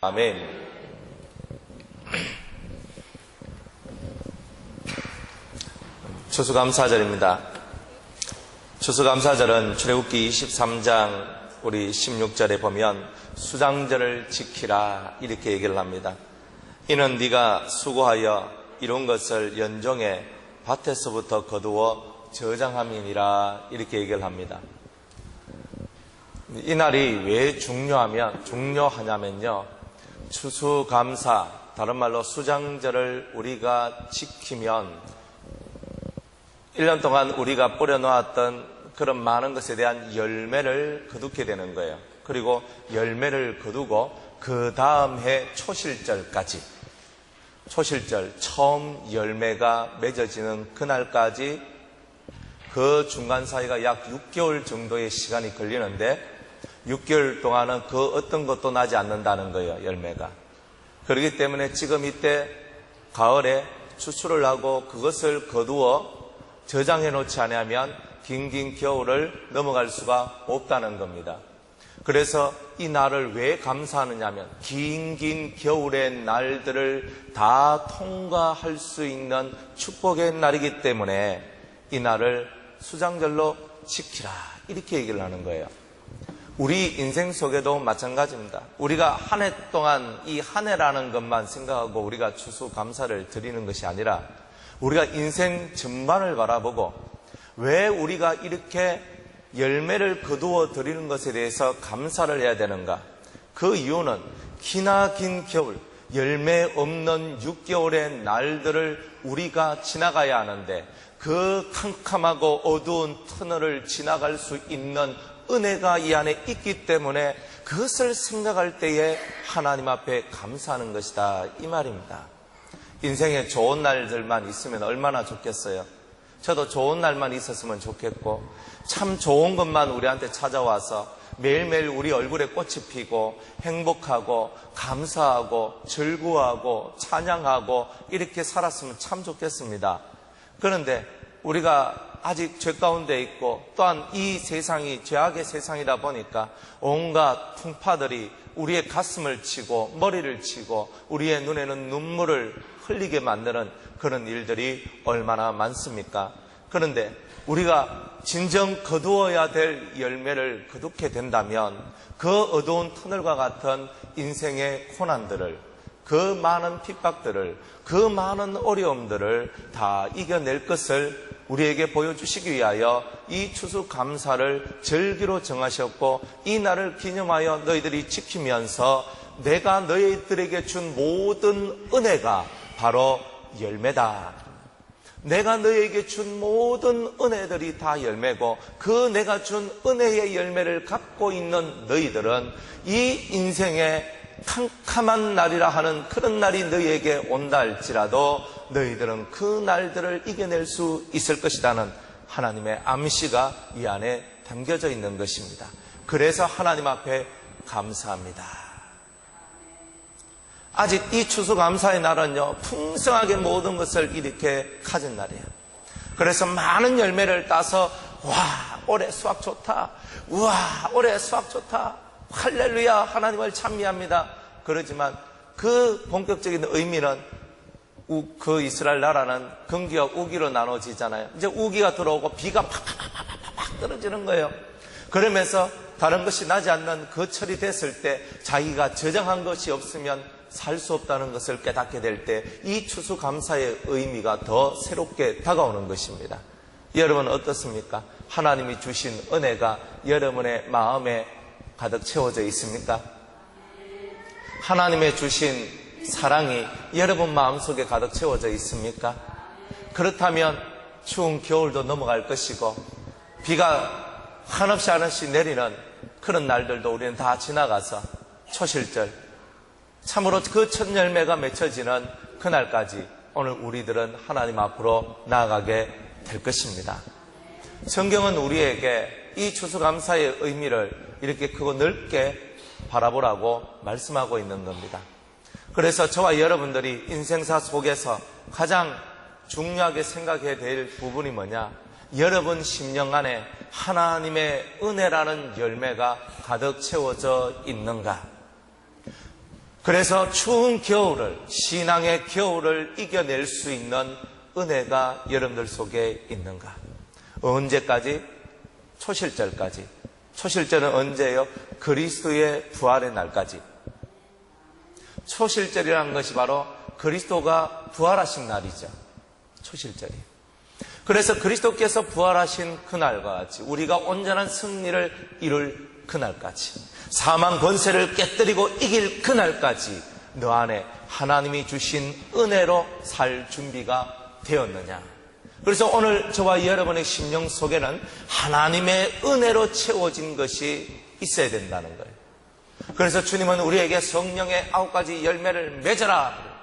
아멘. 추수감사절입니다. 추수감사절은 출애굽기 23장 우리 16절에 보면 수장절을 지키라 이렇게 얘기를 합니다. 이는 네가 수고하여 이룬 것을 연종에 밭에서부터 거두어 저장함이니라 이렇게 얘기를 합니다. 이 날이 왜 중요하냐면요, 추수감사, 다른 말로 수장절을 우리가 지키면 1년 동안 우리가 뿌려놓았던 그런 많은 것에 대한 열매를 거두게 되는 거예요. 그리고 열매를 거두고 그 다음 해 초실절까지, 초실절 처음 열매가 맺어지는 그날까지 그 중간 사이가 약 6개월 정도의 시간이 걸리는데 6개월 동안은 그 어떤 것도 나지 않는다는 거예요, 열매가. 그렇기 때문에 지금 이때 가을에 추수를 하고 그것을 거두어 저장해 놓지 않으면 긴긴 겨울을 넘어갈 수가 없다는 겁니다. 그래서 이 날을 왜 감사하느냐면 긴긴 겨울의 날들을 다 통과할 수 있는 축복의 날이기 때문에 이 날을 수장절로 지키라 이렇게 얘기를 하는 거예요. 우리 인생 속에도 마찬가지입니다. 우리가 한 해 동안 이 한 해라는 것만 생각하고 우리가 추수감사를 드리는 것이 아니라 우리가 인생 전반을 바라보고 왜 우리가 이렇게 열매를 거두어 드리는 것에 대해서 감사를 해야 되는가? 그 이유는 기나긴 겨울, 열매 없는 6개월의 날들을 우리가 지나가야 하는데 그 캄캄하고 어두운 터널을 지나갈 수 있는 은혜가 이 안에 있기 때문에 그것을 생각할 때에 하나님 앞에 감사하는 것이다 이 말입니다. 인생에 좋은 날들만 있으면 얼마나 좋겠어요. 저도 좋은 날만 있었으면 좋겠고 참 좋은 것만 우리한테 찾아와서 매일매일 우리 얼굴에 꽃이 피고 행복하고 감사하고 즐거워하고 찬양하고 이렇게 살았으면 참 좋겠습니다. 그런데 우리가 아직 죄 가운데 있고 또한 이 세상이 죄악의 세상이다 보니까 온갖 풍파들이 우리의 가슴을 치고 머리를 치고 우리의 눈에는 눈물을 흘리게 만드는 그런 일들이 얼마나 많습니까? 그런데 우리가 진정 거두어야 될 열매를 거두게 된다면 그 어두운 터널과 같은 인생의 고난들을, 그 많은 핍박들을, 그 많은 어려움들을 다 이겨낼 것을 우리에게 보여주시기 위하여 이 추수감사를 절기로 정하셨고 이 날을 기념하여 너희들이 지키면서 내가 너희들에게 준 모든 은혜가 바로 열매다. 내가 너희에게 준 모든 은혜들이 다 열매고 그 내가 준 은혜의 열매를 갖고 있는 너희들은 이 인생의 캄캄한 날이라 하는 그런 날이 너희에게 온다 할지라도 너희들은 그 날들을 이겨낼 수 있을 것이라는 하나님의 암시가 이 안에 담겨져 있는 것입니다. 그래서 하나님 앞에 감사합니다. 아직 이 추수감사의 날은요, 풍성하게 모든 것을 이렇게 가진 날이에요. 그래서 많은 열매를 따서 와, 올해 수확 좋다. 우와, 올해 수확 좋다. 할렐루야, 하나님을 찬미합니다. 그러지만 그 본격적인 의미는 그 이스라엘 나라는 건기와 우기로 나눠지잖아요. 이제 우기가 들어오고 비가 팍팍팍팍 떨어지는 거예요. 그러면서 다른 것이 나지 않는 그 철이 됐을 때 자기가 저장한 것이 없으면 살 수 없다는 것을 깨닫게 될 때 이 추수감사의 의미가 더 새롭게 다가오는 것입니다. 여러분 어떻습니까? 하나님이 주신 은혜가 여러분의 마음에 가득 채워져 있습니까? 하나님의 주신 사랑이 여러분 마음속에 가득 채워져 있습니까? 그렇다면 추운 겨울도 넘어갈 것이고 비가 한없이 한없이 내리는 그런 날들도 우리는 다 지나가서 초실절 참으로 그 첫 열매가 맺혀지는 그날까지 오늘 우리들은 하나님 앞으로 나아가게 될 것입니다. 성경은 우리에게 이 추수감사의 의미를 이렇게 크고 넓게 바라보라고 말씀하고 있는 겁니다. 그래서 저와 여러분들이 인생사 속에서 가장 중요하게 생각해야 될 부분이 뭐냐? 여러분 심령 안에 하나님의 은혜라는 열매가 가득 채워져 있는가? 그래서 추운 겨울을, 신앙의 겨울을 이겨낼 수 있는 은혜가 여러분들 속에 있는가? 언제까지? 초실절까지. 초실절은 언제예요? 그리스도의 부활의 날까지. 초실절이라는 것이 바로 그리스도가 부활하신 날이죠. 초실절이. 그래서 그리스도께서 부활하신 그날과 같이 우리가 온전한 승리를 이룰 그날까지, 사망 권세를 깨뜨리고 이길 그날까지 너 안에 하나님이 주신 은혜로 살 준비가 되었느냐? 그래서 오늘 저와 여러분의 심령 속에는 하나님의 은혜로 채워진 것이 있어야 된다는 거예요. 그래서 주님은 우리에게 성령의 9가지 열매를 맺어라.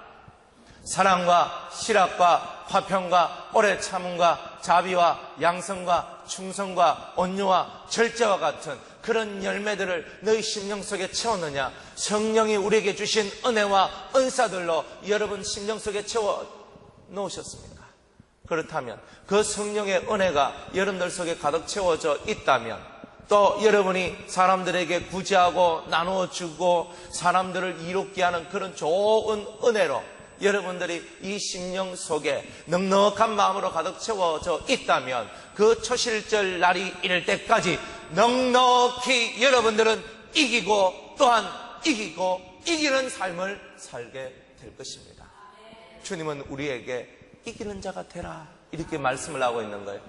사랑과 실학과 화평과 오래 참음과 자비와 양성과 충성과 온유와 절제와 같은 그런 열매들을 너희 심령 속에 채웠느냐? 성령이 우리에게 주신 은혜와 은사들로 여러분 심령 속에 채워 놓으셨습니까? 그렇다면 그 성령의 은혜가 여러분들 속에 가득 채워져 있다면, 또 여러분이 사람들에게 구제하고 나누어주고 사람들을 이롭게 하는 그런 좋은 은혜로 여러분들이 이 심령 속에 넉넉한 마음으로 가득 채워져 있다면, 그 초실절 날이 이를 때까지 넉넉히 여러분들은 이기고 또한 이기고 이기는 삶을 살게 될 것입니다. 주님은 우리에게 이기는 자가 되라 이렇게 말씀을 하고 있는 거예요.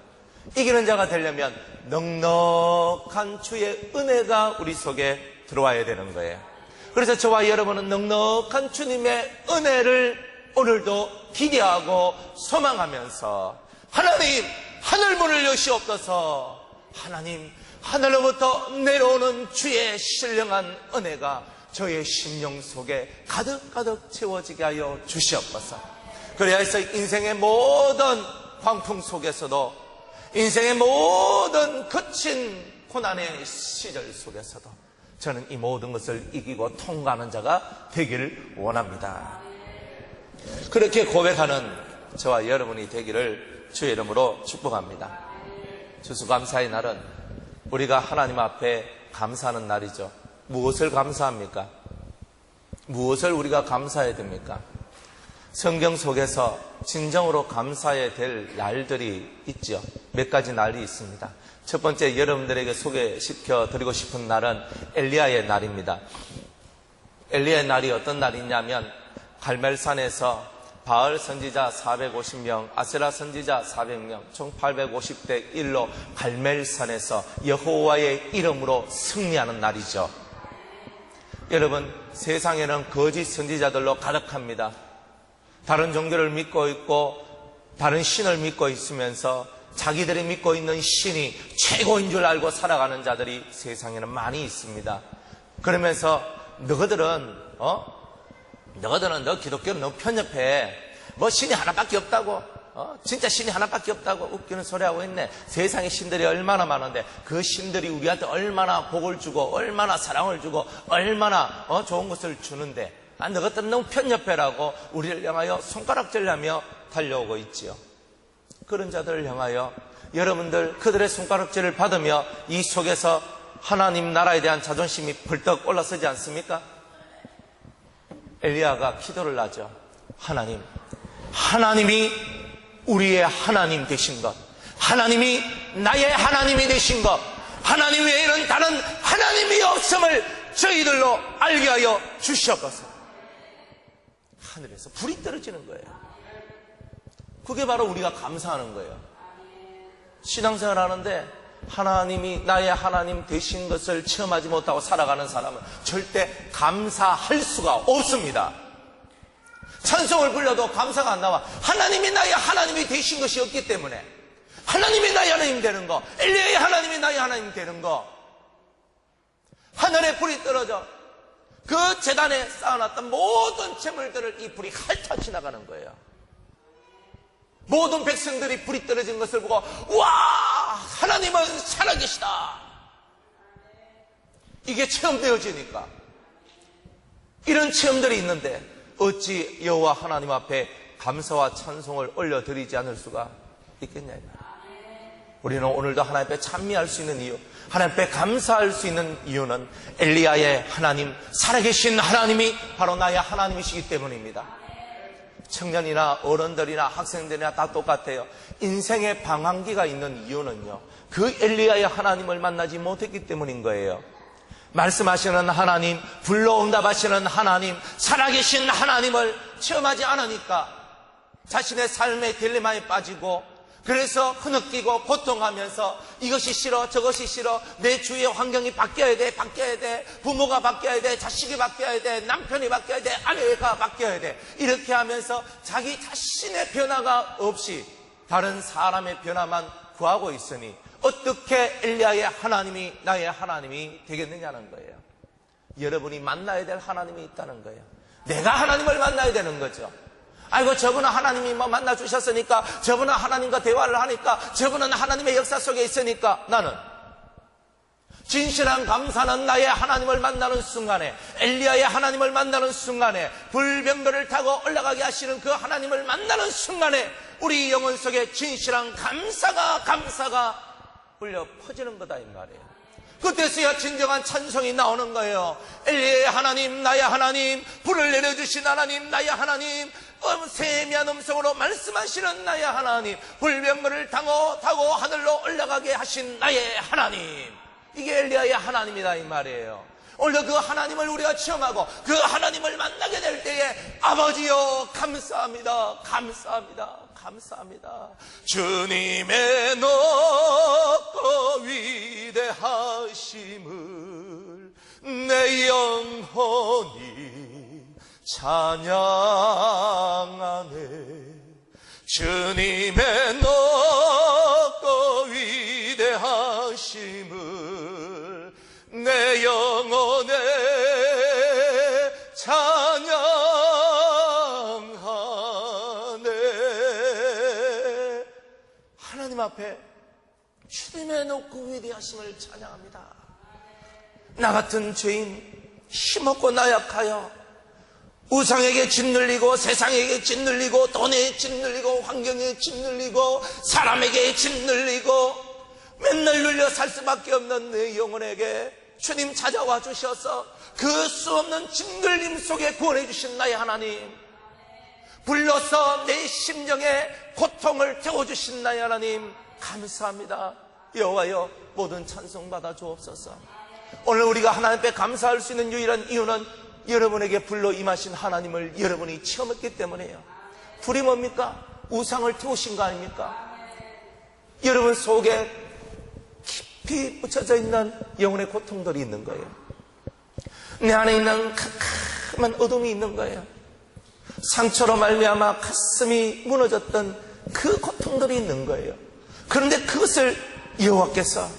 이기는 자가 되려면 넉넉한 주의 은혜가 우리 속에 들어와야 되는 거예요. 그래서 저와 여러분은 넉넉한 주님의 은혜를 오늘도 기대하고 소망하면서, 하나님 하늘문을 여시옵소서, 하나님 하늘로부터 내려오는 주의 신령한 은혜가 저의 심령 속에 가득가득 채워지게 하여 주시옵소서. 그래야 해서 인생의 모든 광풍 속에서도, 인생의 모든 거친 고난의 시절 속에서도 저는 이 모든 것을 이기고 통과하는 자가 되기를 원합니다. 그렇게 고백하는 저와 여러분이 되기를 주의 이름으로 축복합니다. 추수감사의 날은 우리가 하나님 앞에 감사하는 날이죠. 무엇을 감사합니까? 무엇을 우리가 감사해야 됩니까? 성경 속에서 진정으로 감사해야 될 날들이 있죠. 몇 가지 날이 있습니다. 첫 번째, 여러분들에게 소개시켜 드리고 싶은 날은 엘리야의 날입니다. 엘리야의 날이 어떤 날이냐면, 갈멜산에서 바알 선지자 450명, 아세라 선지자 400명, 총 850대 1로 갈멜산에서 여호와의 이름으로 승리하는 날이죠. 여러분, 세상에는 거짓 선지자들로 가득합니다. 다른 종교를 믿고 있고 다른 신을 믿고 있으면서 자기들이 믿고 있는 신이 최고인 줄 알고 살아가는 자들이 세상에는 많이 있습니다. 그러면서 너희들은 너 기독교는 너무 편협해. 뭐 신이 하나밖에 없다고. 진짜 신이 하나밖에 없다고 웃기는 소리 하고 있네. 세상에 신들이 얼마나 많은데 그 신들이 우리한테 얼마나 복을 주고 얼마나 사랑을 주고 얼마나 좋은 것을 주는데, 너희들은 너무 편협해라고 우리를 향하여 손가락질하며 달려오고 있지요. 그런 자들을 향하여 여러분들 그들의 손가락질을 받으며 이 속에서 하나님 나라에 대한 자존심이 벌떡 올라서지 않습니까? 엘리야가 기도를 하죠. 하나님이 우리의 하나님 되신 것, 하나님이 나의 하나님이 되신 것, 하나님 외에는 다른 하나님이 없음을 저희들로 알게 하여 주시옵소서. 하늘에서 불이 떨어지는 거예요. 그게 바로 우리가 감사하는 거예요. 신앙생활 하는데 하나님이 나의 하나님 되신 것을 체험하지 못하고 살아가는 사람은 절대 감사할 수가 없습니다. 찬송을 불러도 감사가 안 나와. 하나님이 나의 하나님이 되신 것이 없기 때문에, 하나님이 나의 하나님 되는 거, 엘리야의 하나님이 나의 하나님 되는 거, 하늘에 불이 떨어져 그 제단에 쌓아놨던 모든 재물들을 이 불이 핥아 지나가는 거예요. 모든 백성들이 불이 떨어진 것을 보고 와, 하나님은 살아계시다. 이게 체험되어지니까, 이런 체험들이 있는데 어찌 여호와 하나님 앞에 감사와 찬송을 올려드리지 않을 수가 있겠냐. 우리는 오늘도 하나님 앞에 찬미할 수 있는 이유, 하나님 앞에 감사할 수 있는 이유는 엘리야의 하나님, 살아계신 하나님이 바로 나의 하나님이시기 때문입니다. 청년이나 어른들이나 학생들이나 다 똑같아요. 인생의 방황기가 있는 이유는요, 그 엘리야의 하나님을 만나지 못했기 때문인 거예요. 말씀하시는 하나님, 불러온답하시는 하나님, 살아계신 하나님을 체험하지 않으니까 자신의 삶의 딜레마에 빠지고, 그래서 흐느끼고 고통하면서 이것이 싫어 저것이 싫어, 내 주위의 환경이 바뀌어야 돼, 부모가 바뀌어야 돼, 자식이 바뀌어야 돼, 남편이 바뀌어야 돼, 아내가 바뀌어야 돼, 이렇게 하면서 자기 자신의 변화가 없이 다른 사람의 변화만 구하고 있으니 어떻게 엘리야의 하나님이 나의 하나님이 되겠느냐는 거예요. 여러분이 만나야 될 하나님이 있다는 거예요. 내가 하나님을 만나야 되는 거죠. 아이고, 저분은 하나님이 뭐 만나주셨으니까, 저분은 하나님과 대화를 하니까, 저분은 하나님의 역사 속에 있으니까, 나는 진실한 감사는 나의 하나님을 만나는 순간에, 엘리야의 하나님을 만나는 순간에, 불병거를 타고 올라가게 하시는 그 하나님을 만나는 순간에 우리 영혼 속에 진실한 감사가 울려 퍼지는 거다 이 말이에요. 그때서야 진정한 찬송이 나오는 거예요. 엘리야의 하나님, 나의 하나님, 불을 내려주신 하나님, 나의 하나님, 세미한 음성으로 말씀하시는 나의 하나님, 불병거를 타고 하늘로 올라가게 하신 나의 하나님, 이게 엘리야의 하나님이다 이 말이에요. 오늘도 그 하나님을 우리가 체험하고 그 하나님을 만나게 될 때에 아버지여 감사합니다, 감사합니다, 감사합니다. 주님의 높고 위대하심을 내 영혼이 찬양하네. 주님의 높고 위대하심을 내 영혼에 찬양하네. 하나님 앞에 주님의 높고 위대하심을 찬양합니다. 나 같은 죄인, 힘없고 나약하여 우상에게 짓눌리고, 세상에게 짓눌리고, 돈에 짓눌리고, 환경에 짓눌리고, 사람에게 짓눌리고 맨날 눌려 살 수밖에 없는 내 영혼에게 주님 찾아와 주셔서 그 수 없는 짓눌림 속에 구원해 주신 나의 하나님, 불러서 내 심정에 고통을 태워주신 나의 하나님 감사합니다. 여호와여 모든 찬송 받아 주옵소서. 오늘 우리가 하나님 앞에 감사할 수 있는 유일한 이유는 여러분에게 불러 임하신 하나님을 여러분이 체험했기 때문이에요. 불이 뭡니까? 우상을 태우신 거 아닙니까? 여러분 속에 깊이 묻혀져 있는 영혼의 고통들이 있는 거예요. 내 안에 있는 캄캄한 어둠이 있는 거예요. 상처로 말미암아 가슴이 무너졌던 그 고통들이 있는 거예요. 그런데 그것을 여호와께서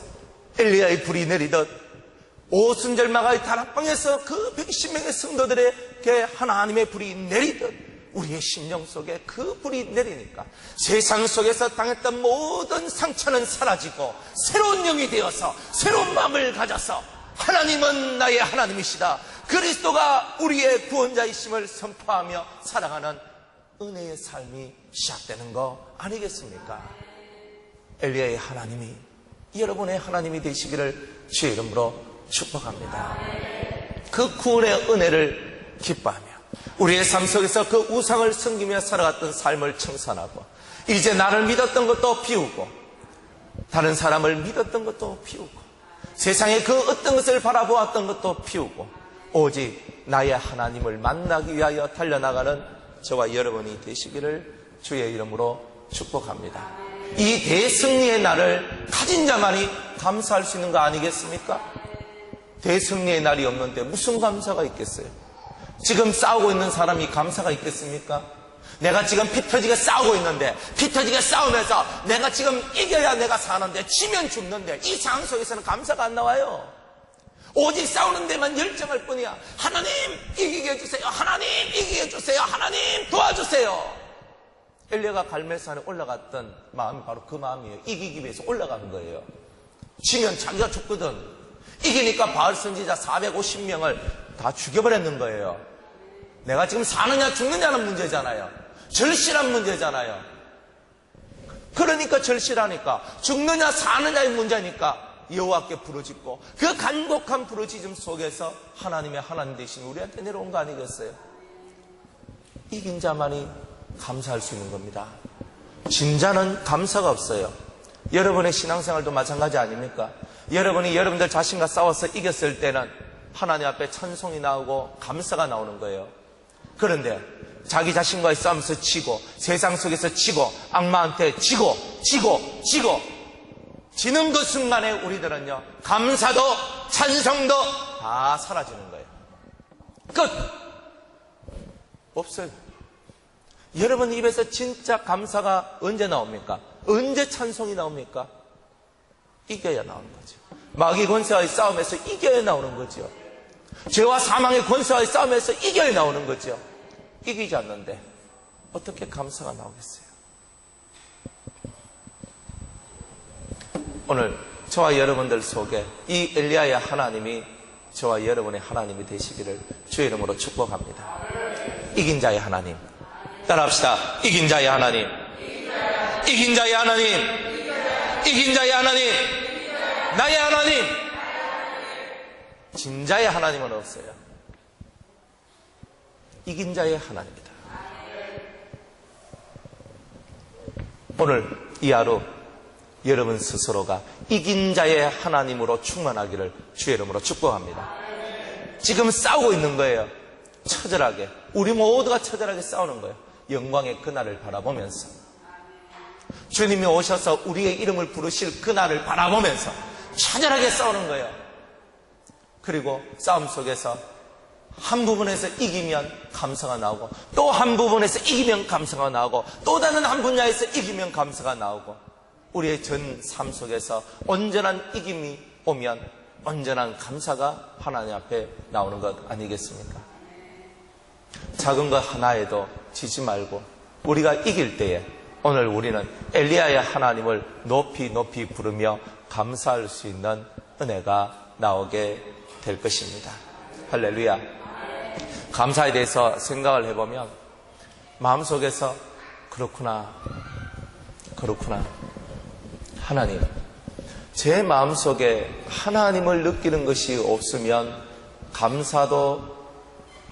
엘리야의 불이 내리듯 오순절마가의 다락방에서 그 110명의 성도들에게 하나님의 불이 내리듯 우리의 심령 속에 그 불이 내리니까 세상 속에서 당했던 모든 상처는 사라지고 새로운 영이 되어서 새로운 마음을 가져서 하나님은 나의 하나님이시다, 그리스도가 우리의 구원자이심을 선포하며 살아가는 은혜의 삶이 시작되는 거 아니겠습니까? 엘리야의 하나님이 여러분의 하나님이 되시기를 주의 이름으로 축복합니다. 그 구원의 은혜를 기뻐하며 우리의 삶 속에서 그 우상을 섬기며 살아갔던 삶을 청산하고 이제 나를 믿었던 것도 비우고 다른 사람을 믿었던 것도 비우고 세상에 그 어떤 것을 바라보았던 것도 비우고 오직 나의 하나님을 만나기 위하여 달려나가는 저와 여러분이 되시기를 주의 이름으로 축복합니다. 이 대승리의 날을 가진 자만이 감사할 수 있는 거 아니겠습니까? 대승리의 날이 없는데 무슨 감사가 있겠어요? 지금 싸우고 있는 사람이 감사가 있겠습니까? 내가 지금 피 터지게 싸우고 있는데, 피 터지게 싸우면서 내가 지금 이겨야 내가 사는데 지면 죽는데 이 상황 속에서는 감사가 안 나와요. 오직 싸우는 데만 열정할 뿐이야. 하나님 이기게 해주세요, 하나님 이기게 해주세요, 하나님 도와주세요. 엘리야가 갈멜산에 올라갔던 마음이 바로 그 마음이에요. 이기기 위해서 올라간 거예요. 지면 자기가 죽거든. 이기니까 바알 선지자 450명을 다 죽여버렸는 거예요. 내가 지금 사느냐 죽느냐는 문제잖아요. 절실한 문제잖아요. 그러니까 절실하니까 죽느냐 사느냐의 문제니까 여호와께 부르짖고 그 간곡한 부르짖음 속에서 하나님의 하나님 되신 우리한테 내려온 거 아니겠어요? 이긴 자만이 감사할 수 있는 겁니다. 진 자는 감사가 없어요. 여러분의 신앙생활도 마찬가지 아닙니까? 여러분이 여러분들 자신과 싸워서 이겼을 때는 하나님 앞에 찬송이 나오고 감사가 나오는 거예요. 그런데 자기 자신과의 싸움에서 지고 세상 속에서 지고 악마한테 지고 지는 그 순간에 우리들은요 감사도 찬송도 다 사라지는 거예요. 끝! 없어요. 여러분 입에서 진짜 감사가 언제 나옵니까? 언제 찬송이 나옵니까? 이겨야 나오는 거죠. 마귀 권세와의 싸움에서 이겨야 나오는 거죠. 죄와 사망의 권세와의 싸움에서 이겨야 나오는 거죠. 이기지 않는데 어떻게 감사가 나오겠어요? 오늘 저와 여러분들 속에 이 엘리야의 하나님이 저와 여러분의 하나님이 되시기를 주의 이름으로 축복합니다. 이긴 자의 하나님, 따라합시다. 이긴 자의 하나님, 이긴 자의 하나님, 이긴 자의 하나님, 나의 하나님. 진 자의 하나님은 없어요. 이긴 자의 하나님이다. 오늘 이 하루 여러분 스스로가 이긴 자의 하나님으로 충만하기를 주의 이름으로 축복합니다. 지금 싸우고 있는 거예요. 처절하게. 우리 모두가 처절하게 싸우는 거예요. 영광의 그날을 바라보면서, 주님이 오셔서 우리의 이름을 부르실 그날을 바라보면서 처절하게 싸우는 거예요. 그리고 싸움 속에서 한 부분에서 이기면 감사가 나오고, 또 한 부분에서 이기면 감사가 나오고, 또 다른 한 분야에서 이기면 감사가 나오고, 우리의 전 삶 속에서 온전한 이김이 오면 온전한 감사가 하나님 앞에 나오는 것 아니겠습니까? 작은 것 하나에도 지지 말고 우리가 이길 때에 오늘 우리는 엘리야의 하나님을 높이 높이 부르며 감사할 수 있는 은혜가 나오게 될 것입니다. 할렐루야. 감사에 대해서 생각을 해보면 마음속에서 그렇구나 하나님, 제 마음속에 하나님을 느끼는 것이 없으면 감사도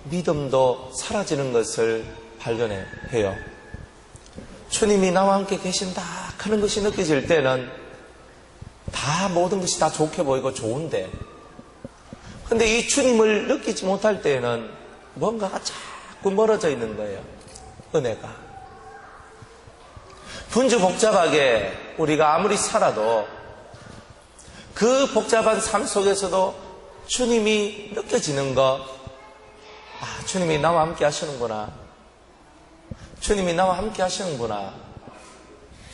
믿음도 사라지는 것을 발견해요. 주님이 나와 함께 계신다 하는 것이 느껴질 때는 다 모든 것이 다 좋게 보이고 좋은데, 근데 이 주님을 느끼지 못할 때에는 뭔가가 자꾸 멀어져 있는 거예요. 은혜가. 분주복잡하게 우리가 아무리 살아도 그 복잡한 삶 속에서도 주님이 느껴지는 것, 주님이 나와 함께 하시는구나. 주님이 나와 함께 하시는구나.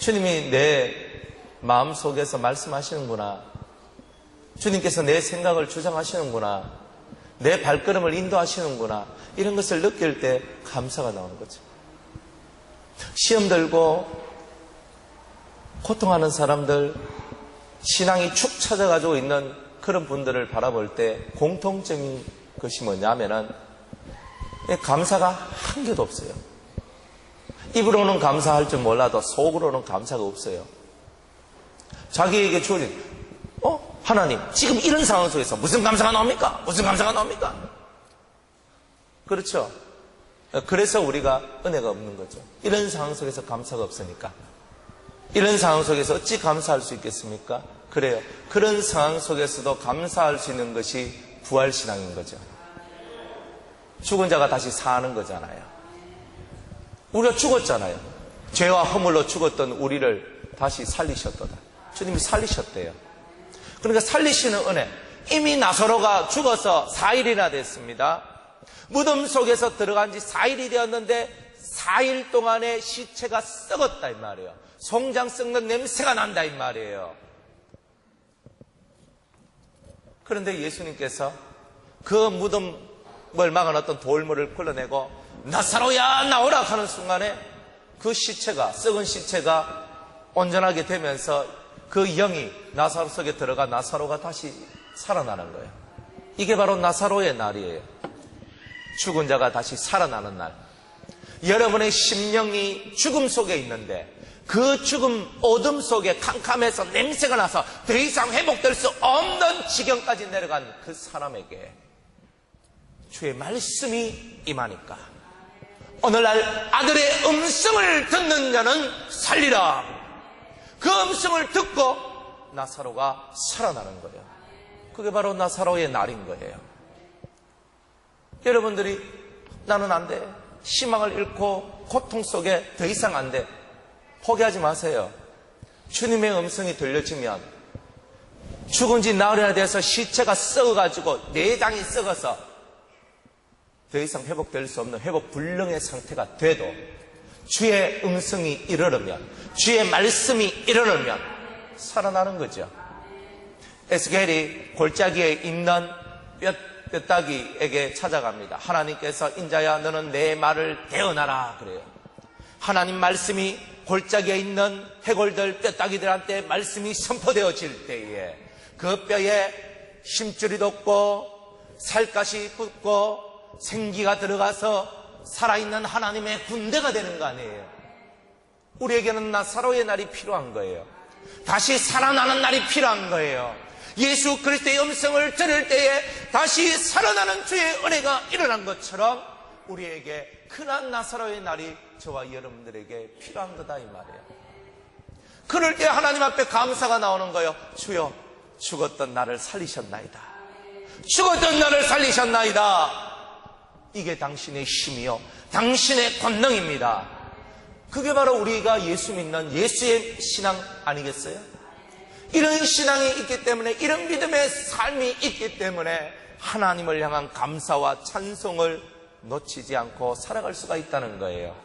주님이 내 마음 속에서 말씀하시는구나. 주님께서 내 생각을 주장하시는구나. 내 발걸음을 인도하시는구나. 이런 것을 느낄 때 감사가 나오는 거죠. 시험 들고 고통하는 사람들, 신앙이 축 처져가지고 있는 그런 분들을 바라볼 때 공통적인 것이 뭐냐면은 감사가 한 개도 없어요. 입으로는 감사할 줄 몰라도 속으로는 감사가 없어요. 자기에게 주어진 하나님, 지금 이런 상황 속에서 무슨 감사가 나옵니까? 무슨 감사가 나옵니까? 그렇죠. 그래서 우리가 은혜가 없는 거죠. 이런 상황 속에서 감사가 없으니까. 이런 상황 속에서 어찌 감사할 수 있겠습니까? 그래요. 그런 상황 속에서도 감사할 수 있는 것이 부활신앙인 거죠. 죽은 자가 다시 사는 거잖아요. 우리가 죽었잖아요. 죄와 허물로 죽었던 우리를 다시 살리셨도다. 주님이 살리셨대요. 그러니까 살리시는 은혜. 이미 나사로가 죽어서 4일이나 됐습니다. 무덤 속에서 들어간 지 4일이 되었는데 4일 동안에 시체가 썩었다 이 말이에요. 송장 썩는 냄새가 난다 이 말이에요. 그런데 예수님께서 그 무덤을 막은 어떤 돌물을 걸러내고 나사로야 나오라 하는 순간에 그 시체가, 썩은 시체가 온전하게 되면서 그 영이 나사로 속에 들어가 나사로가 다시 살아나는 거예요. 이게 바로 나사로의 날이에요. 죽은 자가 다시 살아나는 날. 여러분의 심령이 죽음 속에 있는데 그 죽음 어둠 속에 캄캄해서 냄새가 나서 더 이상 회복될 수 없는 지경까지 내려간 그 사람에게 주의 말씀이 임하니까 오늘날 아들의 음성을 듣는 자는 살리라. 그 음성을 듣고 나사로가 살아나는 거예요. 그게 바로 나사로의 날인 거예요. 여러분들이 나는 안 돼, 희망을 잃고 고통 속에 더 이상 안 돼, 포기하지 마세요. 주님의 음성이 들려지면 죽은 지 나흘이나 돼서 시체가 썩어가지고 내장이 썩어서 더 이상 회복될 수 없는 회복 불능의 상태가 돼도 주의 음성이 이르르면, 주의 말씀이 이르르면 살아나는 거죠. 에스겔이 골짜기에 있는 뼈다귀에게 찾아갑니다. 하나님께서 인자야 너는 내 말을 대언하라 그래요. 하나님 말씀이 골짜기에 있는 해골들 뼈다귀들한테 말씀이 선포되어질 때에 그 뼈에 힘줄이 돋고 살갗이 붙고 생기가 들어가서 살아있는 하나님의 군대가 되는 거 아니에요. 우리에게는 나사로의 날이 필요한 거예요. 다시 살아나는 날이 필요한 거예요. 예수 그리스도의 음성을 들을 때에 다시 살아나는 주의 은혜가 일어난 것처럼 우리에게 흔한 나사로의 날이 저와 여러분들에게 필요한 거다 이 말이에요. 그럴 때 하나님 앞에 감사가 나오는 거예요. 주여 죽었던 나를 살리셨나이다. 죽었던 나를 살리셨나이다. 이게 당신의 힘이요 당신의 권능입니다. 그게 바로 우리가 예수 믿는 예수의 신앙 아니겠어요? 이런 신앙이 있기 때문에, 이런 믿음의 삶이 있기 때문에 하나님을 향한 감사와 찬송을 놓치지 않고 살아갈 수가 있다는 거예요.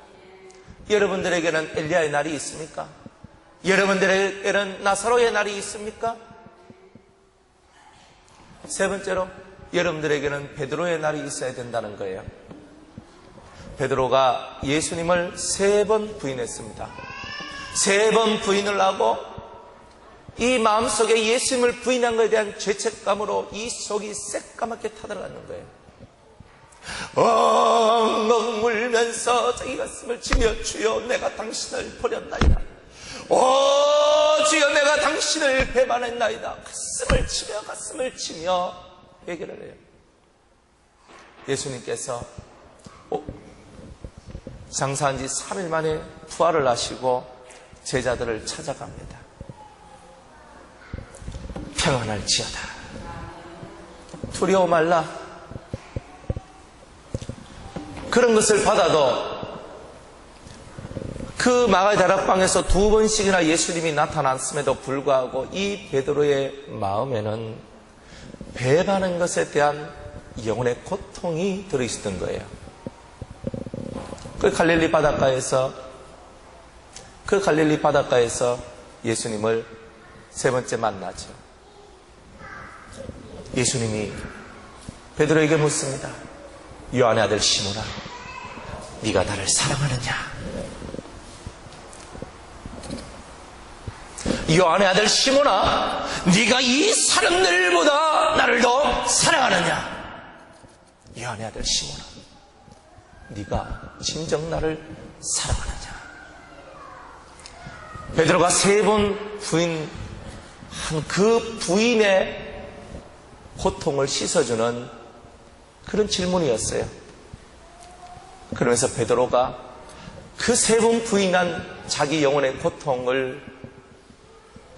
여러분들에게는 엘리야의 날이 있습니까? 여러분들에게는 나사로의 날이 있습니까? 세 번째로 여러분들에게는 베드로의 날이 있어야 된다는 거예요. 베드로가 예수님을 3번 부인했습니다. 3번 부인을 하고 이 마음속에 예수님을 부인한 것에 대한 죄책감으로 이 속이 새까맣게 타들어가는 거예요. 엉엉 울면서 자기 가슴을 치며 주여 내가 당신을 버렸나이다. 오 주여 내가 당신을 배반했나이다. 가슴을 치며 얘기를 해요. 예수님께서 장사한 지 3일 만에 부활을 하시고 제자들을 찾아갑니다. 평안할지어다. 두려워 말라. 그런 것을 받아도 그 마가의 다락방에서 2번씩이나 예수님이 나타났음에도 불구하고 이 베드로의 마음에는 배반한 것에 대한 영혼의 고통이 들어있었던 거예요. 그 갈릴리 바닷가에서 예수님을 3번째 만나죠. 예수님이 베드로에게 묻습니다. 요한의 아들 시몬아, 네가 나를 사랑하느냐? 요한의 아들 시몬아, 네가 이 사람들보다 나를 더 사랑하느냐? 요한의 아들 시몬아, 네가 진정 나를 사랑하느냐? 베드로가 3번 부인한 그 부인의 고통을 씻어주는 그런 질문이었어요. 그러면서 베드로가 그 3번 부인한 자기 영혼의 고통을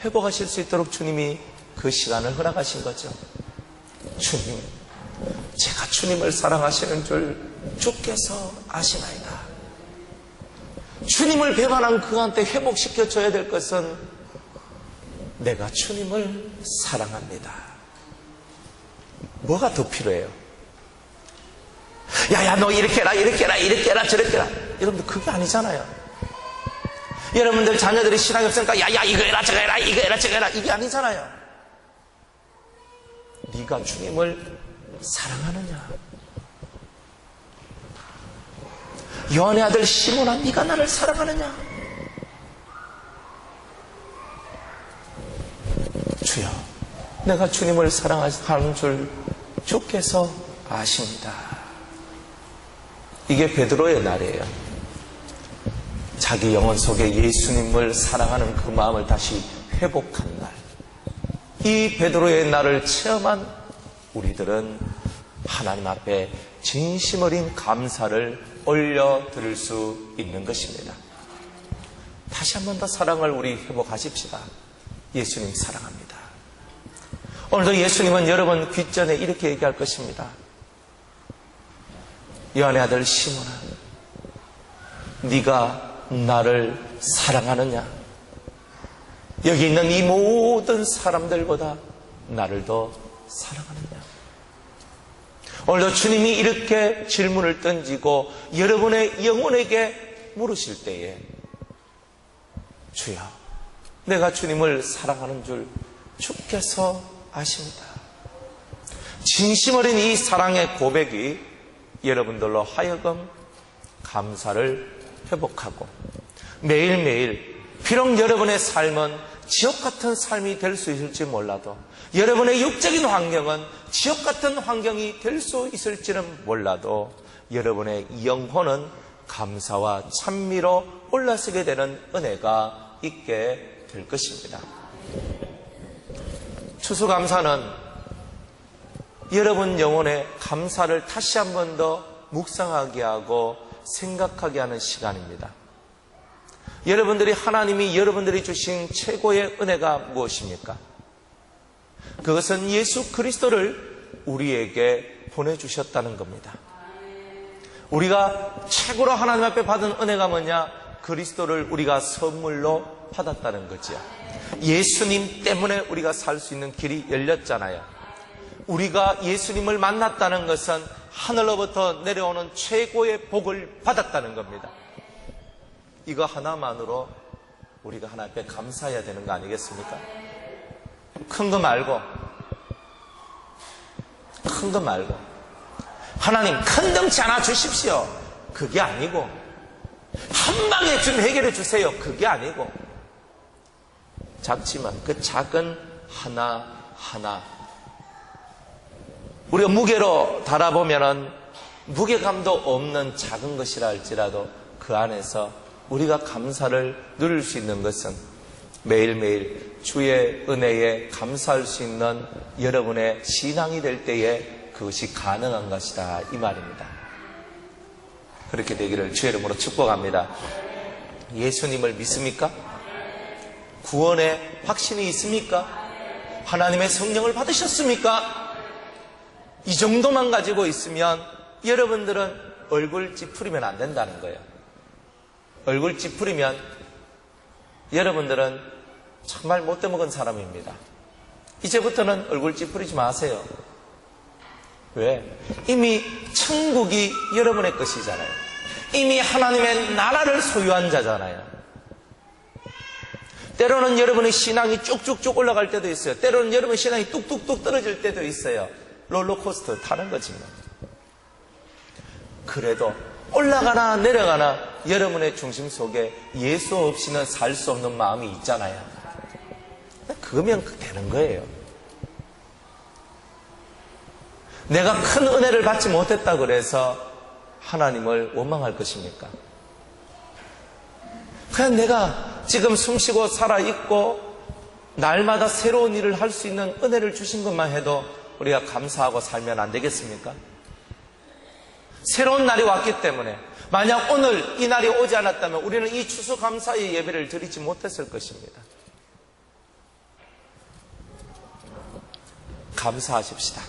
회복하실 수 있도록 주님이 그 시간을 허락하신 거죠. 주님, 제가 주님을 사랑하시는 줄 주께서 아시나이다. 주님을 배반한 그한테 회복시켜줘야 될 것은 내가 주님을 사랑합니다. 뭐가 더 필요해요? 야야 너 이렇게 해라 저렇게 해라. 여러분들 그게 아니잖아요. 여러분들 자녀들이 신앙이 없으니까 야야 이거 해라 저거 해라 이게 아니잖아요. 네가 주님을 사랑하느냐? 요한의 아들 시몬아, 네가 나를 사랑하느냐? 주여, 내가 주님을 사랑하는 줄 주께서 아십니다. 이게 베드로의 날이에요. 자기 영혼 속에 예수님을 사랑하는 그 마음을 다시 회복한 날, 이 베드로의 날을 체험한 우리들은 하나님 앞에 진심 어린 감사를 올려드릴 수 있는 것입니다. 다시 한 번 더 사랑을 우리 회복하십시다. 예수님 사랑합니다. 오늘도 예수님은 여러분 귓전에 이렇게 얘기할 것입니다. 요한의 아들 시몬아, 네가 나를 사랑하느냐? 여기 있는 이 모든 사람들보다 나를 더 사랑하느냐? 오늘도 주님이 이렇게 질문을 던지고 여러분의 영혼에게 물으실 때에 주여, 내가 주님을 사랑하는 줄 주께서 아십니다. 진심 어린 이 사랑의 고백이 여러분들로 하여금 감사를 회복하고 매일매일, 비록 여러분의 삶은 지옥 같은 삶이 될 수 있을지 몰라도, 여러분의 육적인 환경은 지옥 같은 환경이 될 수 있을지는 몰라도 여러분의 영혼은 감사와 찬미로 올라서게 되는 은혜가 있게 될 것입니다. 추수감사는 여러분 영혼의 감사를 다시 한 번 더 묵상하게 하고 생각하게 하는 시간입니다. 하나님이 여러분들이 주신 최고의 은혜가 무엇입니까? 그것은 예수 그리스도를 우리에게 보내주셨다는 겁니다. 우리가 최고로 하나님 앞에 받은 은혜가 뭐냐? 그리스도를 우리가 선물로 받았다는 거지요. 예수님 때문에 우리가 살 수 있는 길이 열렸잖아요. 우리가 예수님을 만났다는 것은 하늘로부터 내려오는 최고의 복을 받았다는 겁니다. 이거 하나만으로 우리가 하나님 앞에 감사해야 되는 거 아니겠습니까? 큰 거 말고 하나님 큰 덩치 하나 주십시오, 그게 아니고, 한 방에 좀 해결해 주세요, 그게 아니고, 작지만 그 작은 하나하나 우리가 무게로 달아보면은 무게감도 없는 작은 것이라 할지라도 그 안에서 우리가 감사를 누릴 수 있는 것은 매일매일 주의 은혜에 감사할 수 있는 여러분의 신앙이 될 때에 그것이 가능한 것이다, 이 말입니다. 그렇게 되기를 주의 이름으로 축복합니다. 예수님을 믿습니까? 구원의 확신이 있습니까? 하나님의 성령을 받으셨습니까? 이 정도만 가지고 있으면 여러분들은 얼굴 찌푸리면 안 된다는 거예요. 얼굴 찌푸리면 여러분들은 정말 못돼 먹은 사람입니다. 이제부터는 얼굴 찌푸리지 마세요. 왜? 이미 천국이 여러분의 것이잖아요. 이미 하나님의 나라를 소유한 자잖아요. 때로는 여러분의 신앙이 쭉쭉쭉 올라갈 때도 있어요. 때로는 여러분의 신앙이 뚝뚝뚝 떨어질 때도 있어요. 롤러코스터 타는 거지 뭐. 그래도 올라가나 내려가나 여러분의 중심 속에 예수 없이는 살 수 없는 마음이 있잖아요. 그거면 되는 거예요. 내가 큰 은혜를 받지 못했다 그래서 하나님을 원망할 것입니까? 그냥 내가 지금 숨쉬고 살아있고 날마다 새로운 일을 할 수 있는 은혜를 주신 것만 해도 우리가 감사하고 살면 안 되겠습니까? 새로운 날이 왔기 때문에, 만약 오늘 이 날이 오지 않았다면 우리는 이 추수감사의 예배를 드리지 못했을 것입니다. 감사하십시다.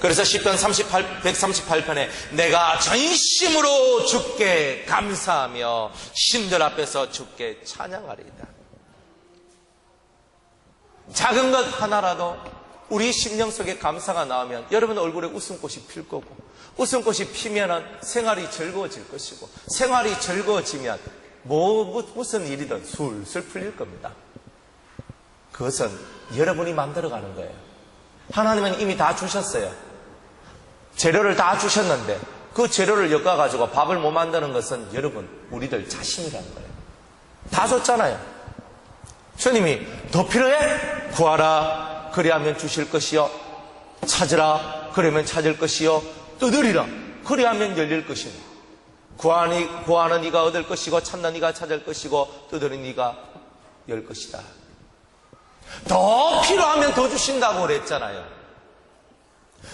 그래서 시편 138편에 내가 전심으로 주께 감사하며 신들 앞에서 주께 찬양하리이다. 작은 것 하나라도 우리 심령 속에 감사가 나오면 여러분 얼굴에 웃음꽃이 필 거고, 웃음꽃이 피면 생활이 즐거워질 것이고, 생활이 즐거워지면 무슨 일이든 술술 풀릴 겁니다. 그것은 여러분이 만들어가는 거예요. 하나님은 이미 다 주셨어요. 재료를 다 주셨는데 그 재료를 엮어가지고 밥을 못 만드는 것은 여러분, 우리들 자신이라는 거예요. 다 줬잖아요. 주님이 더 필요해? 구하라, 그리하면 주실 것이요. 찾으라, 그러면 찾을 것이요. 두드리라, 그리하면 열릴 것이요. 구하는 이가 얻을 것이고 찾는 이가 찾을 것이고 두드리는 이가 열 것이다. 더 필요하면 더 주신다고 그랬잖아요.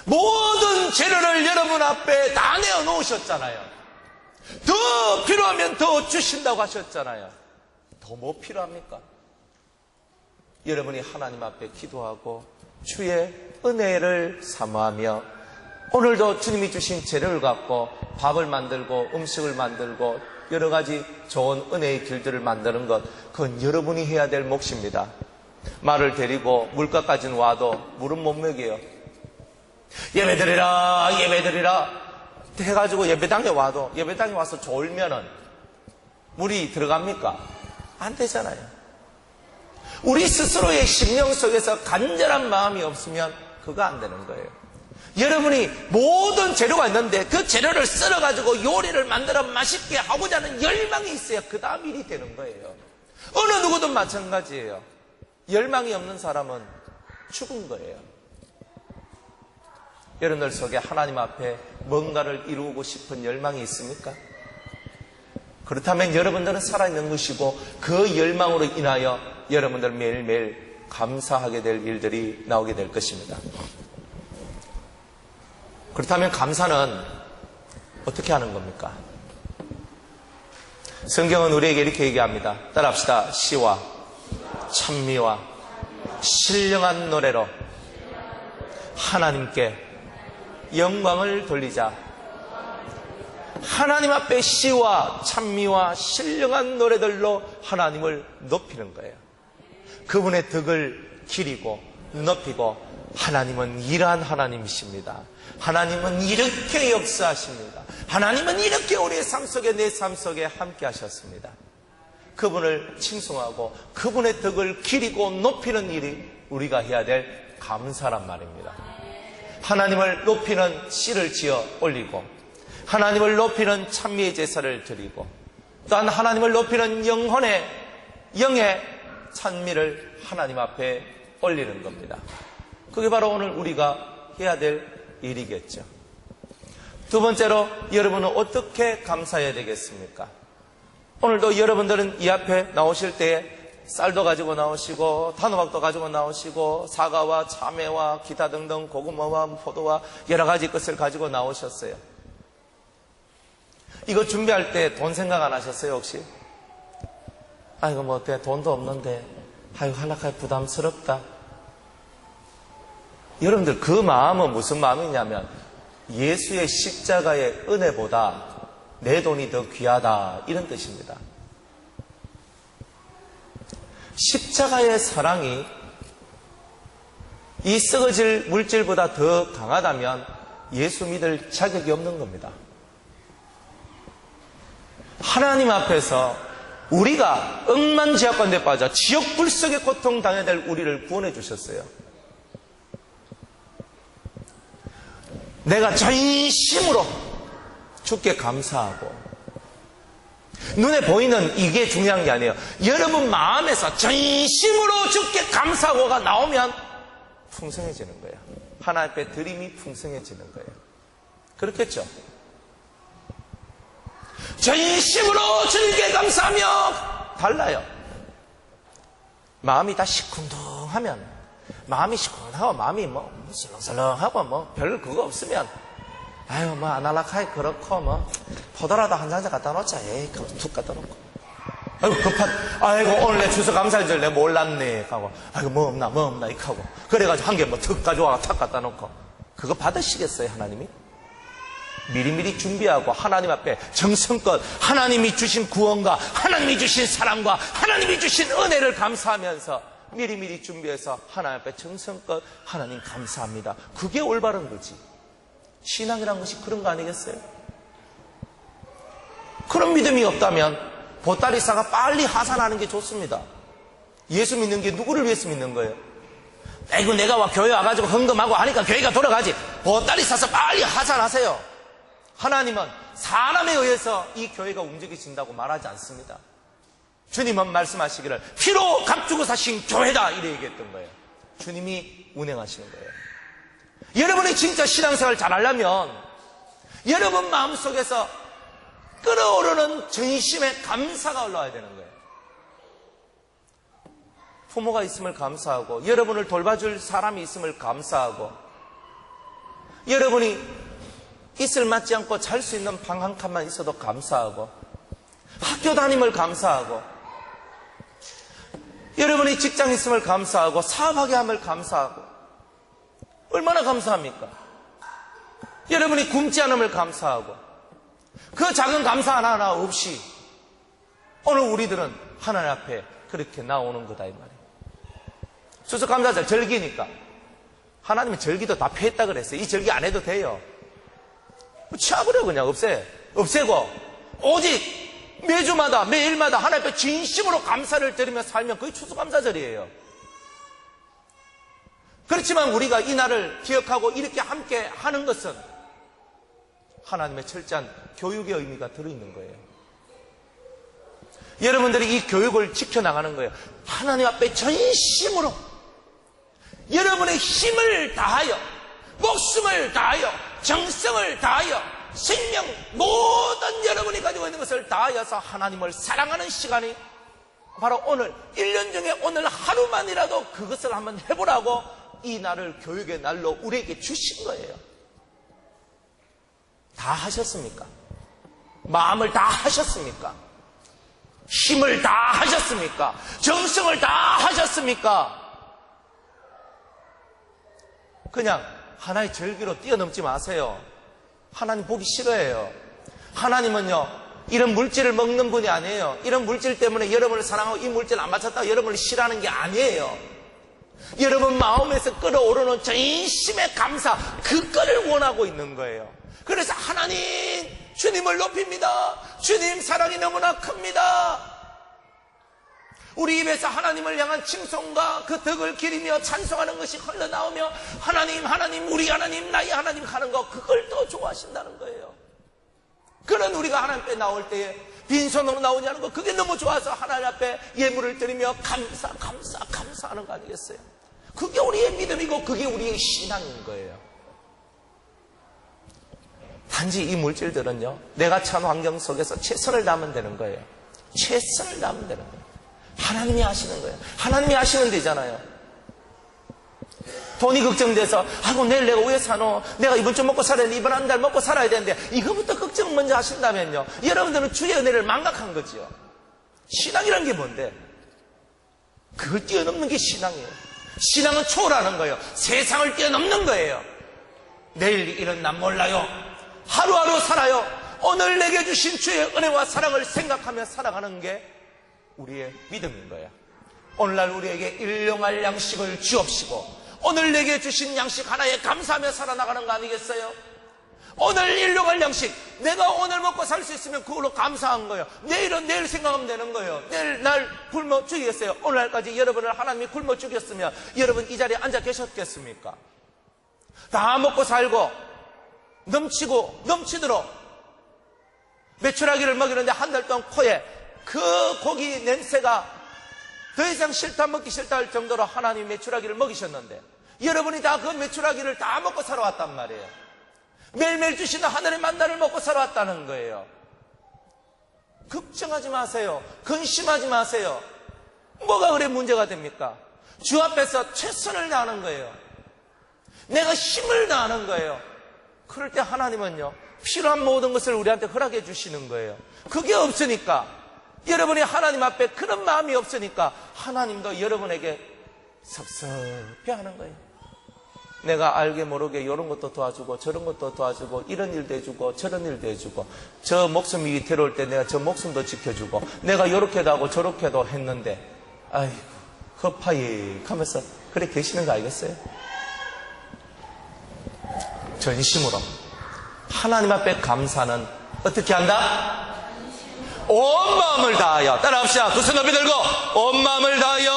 모든 재료를 여러분 앞에 다 내어놓으셨잖아요. 더 필요하면 더 주신다고 하셨잖아요. 더 뭐 필요합니까? 여러분이 하나님 앞에 기도하고 주의 은혜를 사모하며 오늘도 주님이 주신 재료를 갖고 밥을 만들고 음식을 만들고 여러 가지 좋은 은혜의 길들을 만드는 것, 그건 여러분이 해야 될 몫입니다. 말을 데리고 물가까지는 와도 물은 못 먹여요. 예배드리라 해가지고 예배당에 와도 예배당에 와서 졸면은 물이 들어갑니까? 안 되잖아요. 우리 스스로의 심령 속에서 간절한 마음이 없으면 그거 안 되는 거예요. 여러분이 모든 재료가 있는데 그 재료를 썰어가지고 요리를 만들어 맛있게 하고자 하는 열망이 있어야 그 다음 일이 되는 거예요. 어느 누구든 마찬가지예요. 열망이 없는 사람은 죽은 거예요. 여러분들 속에 하나님 앞에 뭔가를 이루고 싶은 열망이 있습니까? 그렇다면 여러분들은 살아있는 것이고 그 열망으로 인하여 여러분들 매일매일 감사하게 될 일들이 나오게 될 것입니다. 그렇다면 감사는 어떻게 하는 겁니까? 성경은 우리에게 이렇게 얘기합니다. 따라합시다. 시와 찬미와 신령한 노래로 하나님께 영광을 돌리자. 하나님 앞에 시와 찬미와 신령한 노래들로 하나님을 높이는 거예요. 그분의 덕을 기리고 높이고, 하나님은 이러한 하나님이십니다. 하나님은 이렇게 역사하십니다. 하나님은 이렇게 우리의 삶 속에, 내 삶 속에 함께 하셨습니다. 그분을 칭송하고 그분의 덕을 기리고 높이는 일이 우리가 해야 될 감사란 말입니다. 하나님을 높이는 씨를 지어 올리고, 하나님을 높이는 찬미의 제사를 드리고, 또한 하나님을 높이는 영의 찬미를 하나님 앞에 올리는 겁니다. 그게 바로 오늘 우리가 해야 될 일이겠죠. 두 번째로, 여러분은 어떻게 감사해야 되겠습니까? 오늘도 여러분들은 이 앞에 나오실 때에 쌀도 가지고 나오시고 단호박도 가지고 나오시고 사과와 참외와 기타 등등 고구마와 포도와 여러 가지 것을 가지고 나오셨어요. 이거 준비할 때 돈 생각 안 하셨어요 혹시? 아이고 뭐 어때, 돈도 없는데 아이고 하려고 부담스럽다. 여러분들 그 마음은 무슨 마음이냐면 예수의 십자가의 은혜보다 내 돈이 더 귀하다, 이런 뜻입니다. 십자가의 사랑이 이 썩어질 물질보다 더 강하다면 예수 믿을 자격이 없는 겁니다. 하나님 앞에서 우리가 억만지약 가운데 빠져 지옥 불속의 고통 당해야 될 우리를 구원해 주셨어요. 내가 전심으로 주께 감사하고, 눈에 보이는 이게 중요한 게 아니에요. 여러분 마음에서 전심으로 주께 감사하고가 나오면 풍성해지는 거예요. 하나님 앞에 드림이 풍성해지는 거예요. 그렇겠죠? 전심으로 주님께 감사하며 달라요. 마음이 다 시큰둥하면, 마음이 시큰하고 마음이 뭐 설렁설렁하고 뭐 별 그거 없으면, 아유 뭐 아날라카이 그렇고 뭐 포도라도 한 잔 갖다 놓자. 에이 그거 툭 갖다 놓고, 아이고 아이고 오늘 내 추석 감사할 줄 내 몰랐네 하고, 아이고 뭐 없나 이렇게 하고, 그래가지고 한 개 뭐 툭 가져와 탁 갖다 놓고, 그거 받으시겠어요 하나님이? 미리미리 준비하고 하나님 앞에 정성껏 하나님이 주신 구원과 하나님이 주신 사랑과 하나님이 주신 은혜를 감사하면서 미리미리 준비해서 하나님 앞에 정성껏 하나님 감사합니다. 그게 올바른 거지. 신앙이란 것이 그런 거 아니겠어요? 그런 믿음이 없다면 보따리싸가 빨리 하산하는 게 좋습니다. 예수 믿는 게 누구를 위해서 믿는 거예요? 아이고 내가 교회 와가지고 헌금하고 하니까 교회가 돌아가지. 보따리 싸서 빨리 하산하세요. 하나님은 사람에 의해서 이 교회가 움직여진다고 말하지 않습니다. 주님은 말씀하시기를 피로 값주고 사신 교회다, 이래 얘기했던 거예요. 주님이 운행하시는 거예요. 여러분이 진짜 신앙생활 잘하려면 여러분 마음속에서 끓어오르는 전심의 감사가 올라와야 되는 거예요. 부모가 있음을 감사하고, 여러분을 돌봐줄 사람이 있음을 감사하고, 여러분이 이슬 맞지 않고 잘 수 있는 방 한 칸만 있어도 감사하고, 학교 다님을 감사하고, 여러분이 직장 있음을 감사하고, 사업하게 함을 감사하고, 얼마나 감사합니까? 여러분이 굶지 않음을 감사하고, 그 작은 감사 하나하나 없이 오늘 우리들은 하나님 앞에 그렇게 나오는 거다 이 말이에요. 추수감사절 절기니까 하나님은 절기도 다 폐했다 그랬어요. 이 절기 안 해도 돼요. 치워버려 그냥 없애고 오직 매주마다 매일마다 하나님 앞에 진심으로 감사를 드리며 살면 그게 추수감사절이에요. 그렇지만 우리가 이 날을 기억하고 이렇게 함께 하는 것은 하나님의 철저한 교육의 의미가 들어있는 거예요. 여러분들이 이 교육을 지켜나가는 거예요. 하나님 앞에 전심으로 여러분의 힘을 다하여, 목숨을 다하여, 정성을 다하여, 생명 모든 여러분이 가지고 있는 것을 다하여서 하나님을 사랑하는 시간이 바로 오늘 1년 중에 오늘 하루만이라도 그것을 한번 해보라고 이 날을 교육의 날로 우리에게 주신 거예요. 다 하셨습니까? 마음을 다 하셨습니까? 힘을 다 하셨습니까? 정성을 다 하셨습니까? 그냥 하나의 절기로 뛰어넘지 마세요. 하나님 보기 싫어해요. 하나님은요, 이런 물질을 먹는 분이 아니에요. 이런 물질 때문에 여러분을 사랑하고 이 물질 안 맞췄다고 여러분을 싫어하는 게 아니에요. 여러분 마음에서 끓어오르는 전심의 감사, 그거를 원하고 있는 거예요. 그래서 하나님, 주님을 높입니다. 주님 사랑이 너무나 큽니다. 우리 입에서 하나님을 향한 칭송과 그 덕을 기리며 찬송하는 것이 흘러나오며 하나님, 하나님, 우리 하나님, 나의 하나님 하는 거, 그걸 더 좋아하신다는 거예요. 그런 우리가 하나님 앞에 나올 때에 빈손으로 나오냐는 거, 그게 너무 좋아서 하나님 앞에 예물을 드리며 감사하는 거 아니겠어요? 그게 우리의 믿음이고 그게 우리의 신앙인 거예요. 단지 이 물질들은요, 내가 처한 환경 속에서 최선을 다하면 되는 거예요. 최선을 다하면 되는 거예요. 하나님이 하시는 거예요. 하나님이 하시면 되잖아요. 돈이 걱정돼서, 아이고, 내일 내가 왜 사노? 내가 이번 주 먹고 살아야 되는데, 이번 한 달 먹고 살아야 되는데, 이거부터 걱정 먼저 하신다면요, 여러분들은 주의 은혜를 망각한 거지요. 신앙이란 게 뭔데? 그걸 뛰어넘는 게 신앙이에요. 신앙은 초월하는 거예요. 세상을 뛰어넘는 거예요. 내일 일은 난 몰라요. 하루하루 살아요. 오늘 내게 주신 주의 은혜와 사랑을 생각하며 살아가는 게 우리의 믿음인 거예요. 오늘날 우리에게 일용할 양식을 주옵시고 오늘 내게 주신 양식 하나에 감사하며 살아나가는 거 아니겠어요? 오늘 일용할 양식, 내가 오늘 먹고 살 수 있으면 그걸로 감사한 거예요. 내일은 내일 생각하면 되는 거예요. 내일 날 굶어 죽이겠어요? 오늘날까지 여러분을 하나님이 굶어 죽였으면 여러분 이 자리에 앉아 계셨겠습니까? 다 먹고 살고 넘치고 넘치도록 메추라기를 먹이는데 한 달 동안 코에 그 고기 냄새가 더 이상 싫다, 먹기 싫다 할 정도로 하나님 메추라기를 먹이셨는데 여러분이 다 그 메추라기를 다 먹고 살아왔단 말이에요. 매일매일 주시는 하늘의 만나를 먹고 살아왔다는 거예요. 걱정하지 마세요. 근심하지 마세요. 뭐가 그래 문제가 됩니까? 주 앞에서 최선을 다하는 거예요. 내가 힘을 다하는 거예요. 그럴 때 하나님은요, 필요한 모든 것을 우리한테 허락해 주시는 거예요. 그게 없으니까, 여러분이 하나님 앞에 그런 마음이 없으니까 하나님도 여러분에게 섭섭해 하는 거예요. 내가 알게 모르게 이런 것도 도와주고 저런 것도 도와주고 이런 일도 해주고 저런 일도 해주고 저 목숨이 위태로울 때 내가 저 목숨도 지켜주고 내가 이렇게도 하고 저렇게도 했는데 아이고 허파익 하면서 그래 계시는 거 알겠어요? 전심으로 하나님 앞에 감사는 어떻게 한다? 온 마음을 다하여, 따라합시다. 두 손 높이 들고 온 마음을 다하여,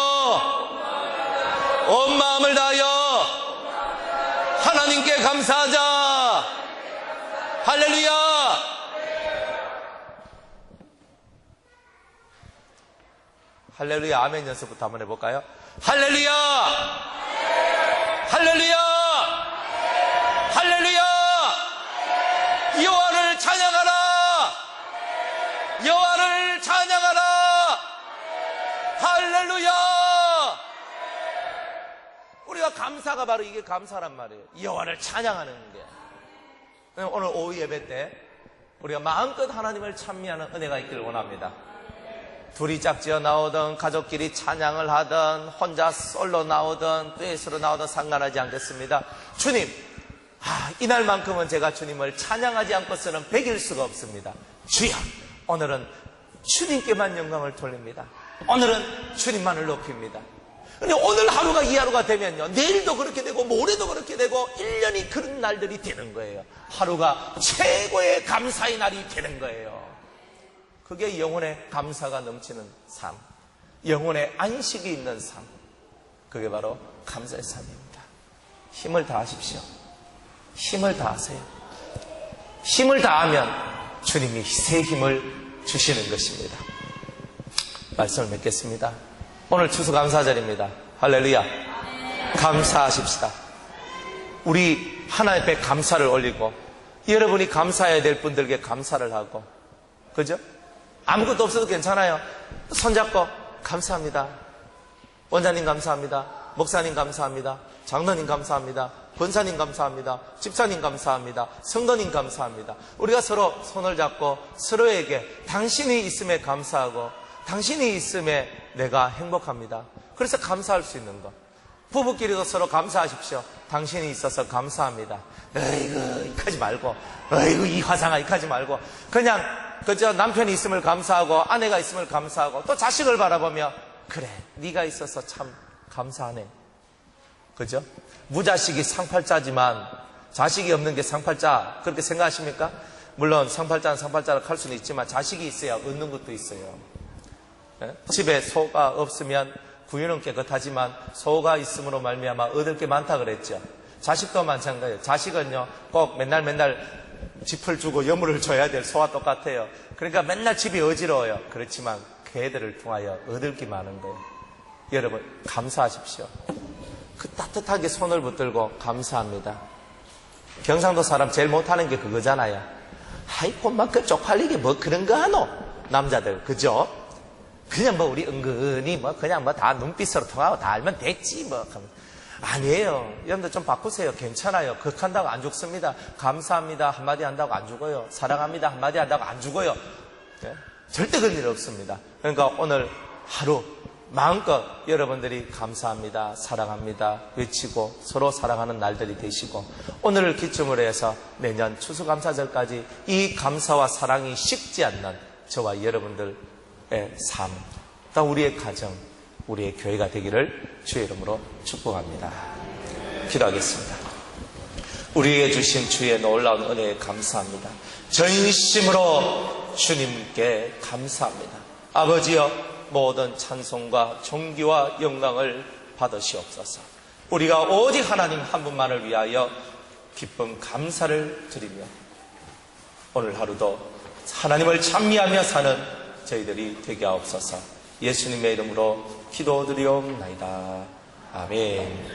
온 마음을 다하여 하나님께 감사하자. 할렐루야. 할렐루야 아멘 연습부터 한번 해볼까요? 할렐루야, 할렐루야, 할렐루야. 여호와를 찬양하라. 우리가 감사가 바로 이게 감사란 말이에요. 여호와를 찬양하는 게. 오늘 오후 예배 때 우리가 마음껏 하나님을 찬미하는 은혜가 있기를 원합니다. 둘이 짝지어 나오든 가족끼리 찬양을 하든 혼자 솔로 나오든 듀엣으로 나오든 상관하지 않겠습니다. 주님, 이날만큼은 제가 주님을 찬양하지 않고서는 베길 수가 없습니다. 주여, 오늘은 주님께만 영광을 돌립니다. 오늘은 주님만을 높입니다. 근데 오늘 하루가 이 하루가 되면요, 내일도 그렇게 되고 모레도 그렇게 되고 1년이 그런 날들이 되는 거예요. 하루가 최고의 감사의 날이 되는 거예요. 그게 영혼의 감사가 넘치는 삶, 영혼의 안식이 있는 삶, 그게 바로 감사의 삶입니다. 힘을 다하십시오. 힘을 다하세요. 힘을 다하면 주님이 새 힘을 주시는 것입니다. 말씀을 맺겠습니다. 오늘 추수감사절입니다. 할렐루야. 감사하십시다. 우리 하나님 앞에 감사를 올리고, 여러분이 감사해야 될 분들에게 감사를 하고, 그죠? 아무것도 없어도 괜찮아요. 손잡고 감사합니다. 원장님 감사합니다. 목사님 감사합니다. 장로님 감사합니다. 권사님 감사합니다. 집사님 감사합니다. 성도님 감사합니다. 우리가 서로 손을 잡고 서로에게 당신이 있음에 감사하고, 당신이 있음에 내가 행복합니다. 그래서 감사할 수 있는 것. 부부끼리도 서로 감사하십시오. 당신이 있어서 감사합니다. 어이구, 이까지 말고, 어이구, 이 화상아, 이까지 말고, 그냥, 그저 남편이 있음을 감사하고, 아내가 있음을 감사하고, 또 자식을 바라보며, 그래, 네가 있어서 참 감사하네. 그죠? 무자식이 상팔자지만, 자식이 없는 게 상팔자, 그렇게 생각하십니까? 물론, 상팔자는 상팔자로 갈 수는 있지만, 자식이 있어야 얻는 것도 있어요. 집에 소가 없으면 구유는 깨끗하지만 소가 있음으로 말미암아 얻을 게 많다 그랬죠. 자식도 마찬가지예요. 자식은요 꼭 맨날 짚을 주고 여물을 줘야 될 소와 똑같아요. 그러니까 맨날 집이 어지러워요. 그렇지만 그 애들을 통하여 얻을 게 많은 거예요. 여러분 감사하십시오. 그 따뜻하게 손을 붙들고 감사합니다. 경상도 사람 제일 못하는 게 그거잖아요. 아이고 막 그 쪽팔리게 뭐 그런 거 하노 남자들, 그죠? 그냥 뭐 우리 은근히 뭐 그냥 뭐 다 눈빛으로 통하고 다 알면 됐지 뭐. 아니에요. 여러분들 좀 바꾸세요. 괜찮아요. 극한다고 안 죽습니다. 감사합니다 한마디 한다고 안 죽어요. 사랑합니다 한마디 한다고 안 죽어요. 네? 절대 그런 일 없습니다. 그러니까 오늘 하루 마음껏 여러분들이 감사합니다, 사랑합니다 외치고 서로 사랑하는 날들이 되시고, 오늘을 기점으로 해서 내년 추수감사절까지 이 감사와 사랑이 식지 않는 저와 여러분들 삶, 또 우리의 가정, 우리의 교회가 되기를 주의 이름으로 축복합니다. 기도하겠습니다. 우리에게 주신 주의 놀라운 은혜에 감사합니다. 전심으로 주님께 감사합니다. 아버지여, 모든 찬송과 존귀와 영광을 받으시옵소서. 우리가 오직 하나님 한 분만을 위하여 기쁨 감사를 드리며 오늘 하루도 하나님을 찬미하며 사는 저희들이 되게 하옵소서. 예수님의 이름으로 기도드리옵나이다. 아멘.